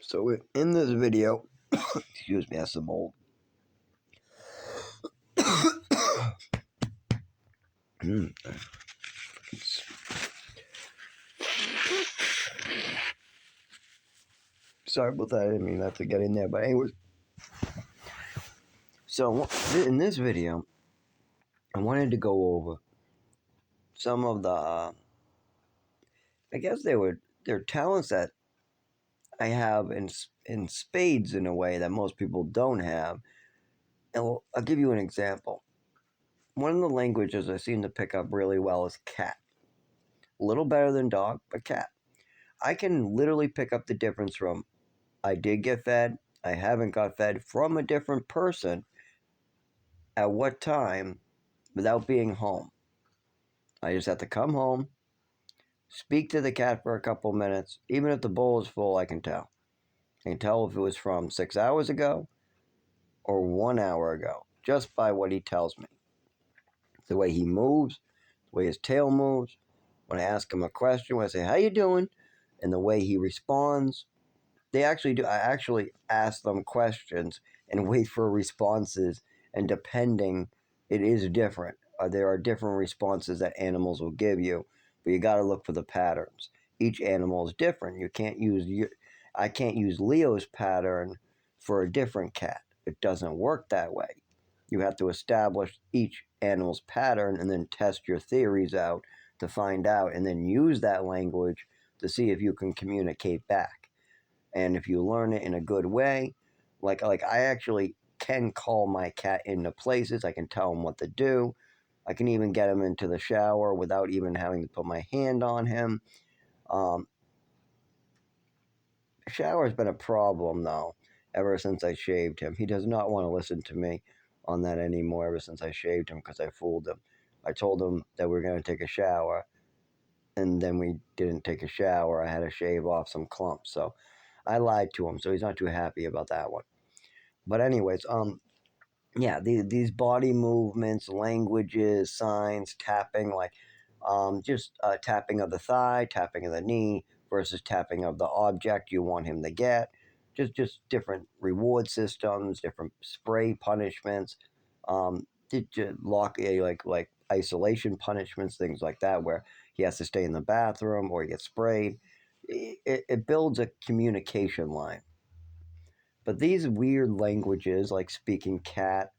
So in this video, excuse me, that's some old. Sorry about that. I didn't mean that to get in there, but anyways. So in this video, I wanted to go over some of the, I guess they're talents that I have in spades in a way that most people don't have. And I'll give you an example. One of the languages I seem to pick up really well is cat. A little better than dog, but cat. I can literally pick up the difference from I did get fed, I haven't got fed from a different person at what time without being home. I just have to come home, speak to the cat for a couple minutes. Even if the bowl is full, I can tell. I can tell if it was from 6 hours ago or 1 hour ago just by what he tells me. The way he moves, the way his tail moves. When I ask him a question, when I say, "How you doing?" and the way he responds, they actually do. I actually ask them questions and wait for responses, and depending, it is different. There are different responses that animals will give you, but you got to look for the patterns. Each animal is different. I can't use Leo's pattern for a different cat. It doesn't work that way. You have to establish each animal's pattern and then test your theories out to find out, and then use that language to see if you can communicate back. And if you learn it in a good way, like I actually can call my cat into places. I can tell him what to do. I can even get him into the shower without even having to put my hand on him. Shower has been a problem though ever since I shaved him. He does not want to listen to me on that anymore ever since I shaved him because I fooled him. I told him that we were going to take a shower, and then we didn't take a shower. I had to shave off some clumps, so I lied to him, so he's not too happy about that one. But anyways, yeah, these body movements, languages, signs, tapping, like just tapping of the thigh, tapping of the knee versus tapping of the object you want him to get. Just different reward systems, different spray punishments, like isolation punishments, things like that, where he has to stay in the bathroom or he gets sprayed. It builds a communication line. But these weird languages, like speaking cat,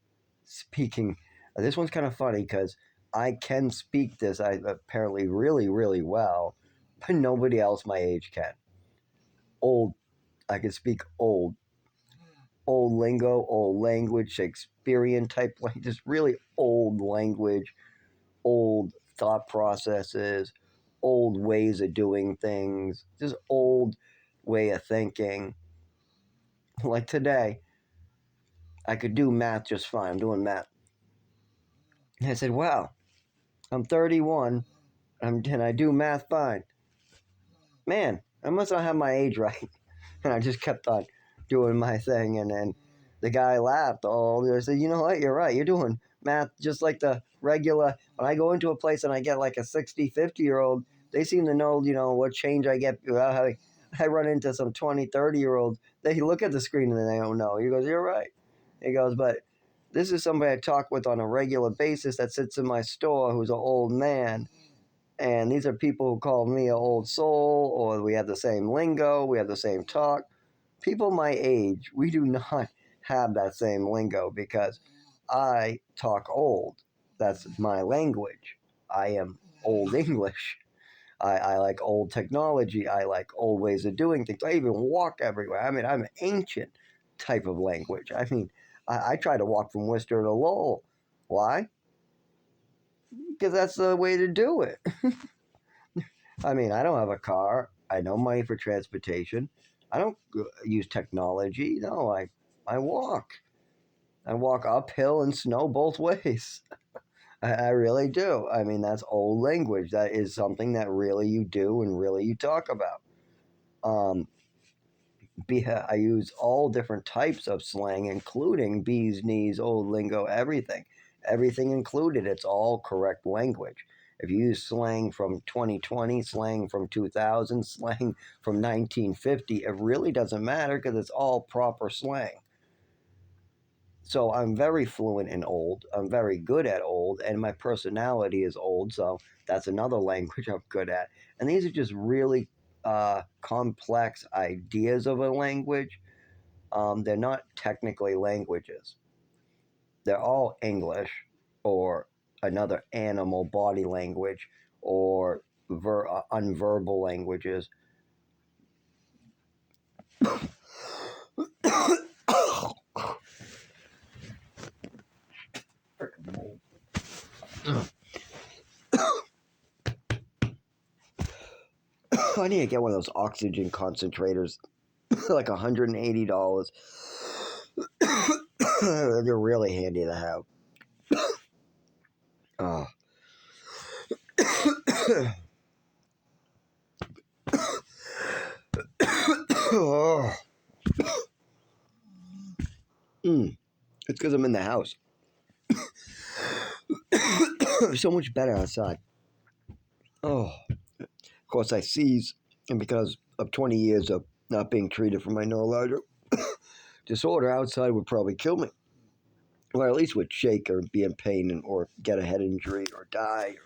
speaking, this one's kind of funny because I can speak this, I apparently really, really well, but nobody else my age can. Old, I can speak old lingo, old language, Shakespearean type, like just really old language, old thought processes, old ways of doing things, just old way of thinking. Like today, I could do math just fine. I'm doing math. And I said, wow, I'm 31 and I do math fine. Man, I must not have my age right. And I just kept on doing my thing. And then the guy laughed. I said, you know what? You're right. You're doing math just like the regular. When I go into a place and I get like a 60, 50-year-old, they seem to know, what change I get without having. I run into some 20, 30-year-olds. They look at the screen and they don't know. He goes, you're right. He goes, but this is somebody I talk with on a regular basis that sits in my store who's an old man. And these are people who call me an old soul, or we have the same lingo, we have the same talk. People my age, we do not have that same lingo because I talk old. That's my language. I am old English. I like old technology. I like old ways of doing things. I even walk everywhere. I mean, I'm an ancient type of language. I mean, I try to walk from Worcester to Lowell. Why? Because that's the way to do it. I mean, I don't have a car. I know money for transportation. I don't use technology. No, I walk. I walk uphill and snow both ways. I really do. I mean, that's old language. That is something that really you do and really you talk about. Um, I use all different types of slang, including bees, knees, old lingo, everything. Everything included. It's all correct language. If you use slang from 2020, slang from 2000, slang from 1950, it really doesn't matter because it's all proper slang. So I'm very fluent in old. I'm very good at old, and my personality is old. So that's another language I'm good at. And these are just really complex ideas of a language. They're not technically languages. They're all English or another animal body language or unverbal languages. I need to get one of those oxygen concentrators, like $180. They're really handy to have. Oh. Oh. It's because I'm in the house. So much better outside. Oh, of course I seize, and because of 20 years of not being treated for my neurological disorder, outside would probably kill me, or at least would shake or be in pain, or get a head injury, or die,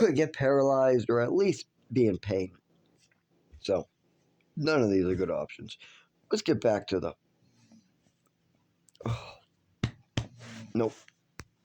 or get paralyzed, or at least be in pain. So none of these are good options. Let's get back to the. Oh, nope.